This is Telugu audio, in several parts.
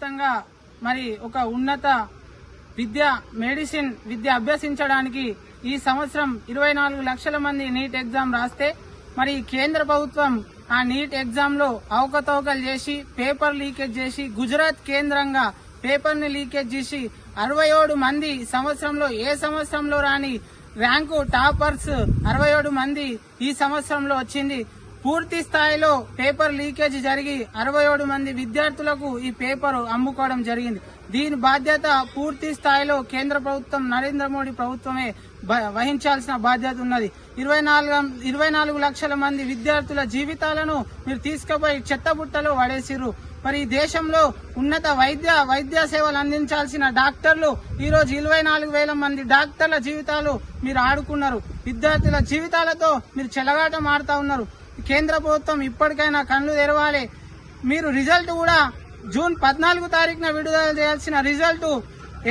వ్యాప్తంగా మరి ఒక ఉన్నత మెడిసిన్ విద్య అభ్యసించడానికి ఈ సంవత్సరం 24 లక్షల మంది నీట్ ఎగ్జామ్ రాస్తే మరి కేంద్ర ప్రభుత్వం ఆ నీట్ ఎగ్జామ్ లో అవకతవకలు చేసి పేపర్ లీకేజ్ చేసి గుజరాత్ కేంద్రంగా పేపర్ ని లీకేజ్ చేసి 67 మంది సంవత్సరంలో ఏ సంవత్సరంలో రాని ర్యాంకు టాపర్స్ 67 మంది ఈ సంవత్సరంలో వచ్చింది. పూర్తి స్థాయిలో పేపర్ లీకేజ్ జరిగి 67 మంది విద్యార్థులకు ఈ పేపర్ అమ్ముకోవడం జరిగింది. దీని బాధ్యత పూర్తి స్థాయిలో కేంద్ర ప్రభుత్వం నరేంద్ర మోడీ ప్రభుత్వమే వహించాల్సిన బాధ్యత ఉన్నది. 24 లక్షల మంది విద్యార్థుల జీవితాలను మీరు తీసుకుపోయి చెత్తబుట్టలో పడేసిర్రు. మరి ఈ దేశంలో ఉన్నత వైద్య సేవలు అందించాల్సిన డాక్టర్లు ఈ రోజు 24,000 మంది డాక్టర్ల జీవితాలు మీరు ఆడుకున్నారు. విద్యార్థుల జీవితాలతో మీరు చెలగాటం ఆడుతా ఉన్నారు. కేంద్ర ప్రభుత్వం ఇప్పటికైనా కళ్ళు తెరవాలి. మీరు రిజల్ట్ కూడా జూన్ 14 తారీఖున విడుదల చేయాల్సిన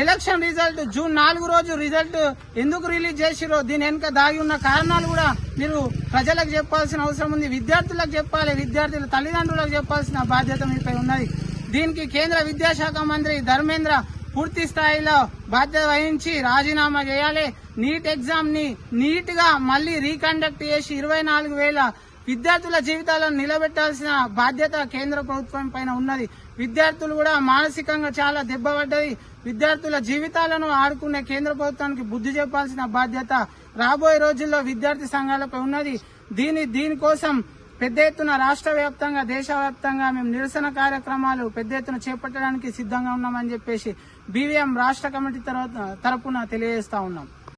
ఎలక్షన్ రిజల్ట్ జూన్ 4 రోజు రిజల్ట్ ఎందుకు రిలీజ్ చేసిరో దీని వెనుక దాగి ఉన్న కారణాలు కూడా మీరు ప్రజలకు చెప్పాల్సిన అవసరం ఉంది. విద్యార్థులకు చెప్పాలి, విద్యార్థుల తల్లిదండ్రులకు చెప్పాల్సిన బాధ్యత మీపై ఉన్నది. దీనికి కేంద్ర విద్యాశాఖ మంత్రి ధర్మేంద్ర పూర్తి స్థాయిలో బాధ్యత వహించి రాజీనామా చేయాలి. నీట్ ఎగ్జామ్ ని నీట్ గా మళ్లీ రీకండక్ట్ చేసి 24,000 విద్యార్థుల జీవితాలను నిలబెట్టాల్సిన బాధ్యత కేంద్ర ప్రభుత్వం పైన ఉన్నది. విద్యార్థులు కూడా మానసికంగా చాలా దెబ్బపడ్డది. విద్యార్థుల జీవితాలను ఆడుకునే కేంద్ర ప్రభుత్వానికి బుద్ధి చెప్పాల్సిన బాధ్యత రాబోయే రోజుల్లో విద్యార్థి సంఘాలపై ఉన్నది. దీనికోసం పెద్ద ఎత్తున రాష్ట్ర వ్యాప్తంగా దేశవ్యాప్తంగా మేము నిరసన కార్యక్రమాలు పెద్ద ఎత్తున చేపట్టడానికి సిద్ధంగా ఉన్నామని చెప్పేసి బీవీఎం రాష్ట్ర కమిటీ తరపున తెలియజేస్తా ఉన్నాం.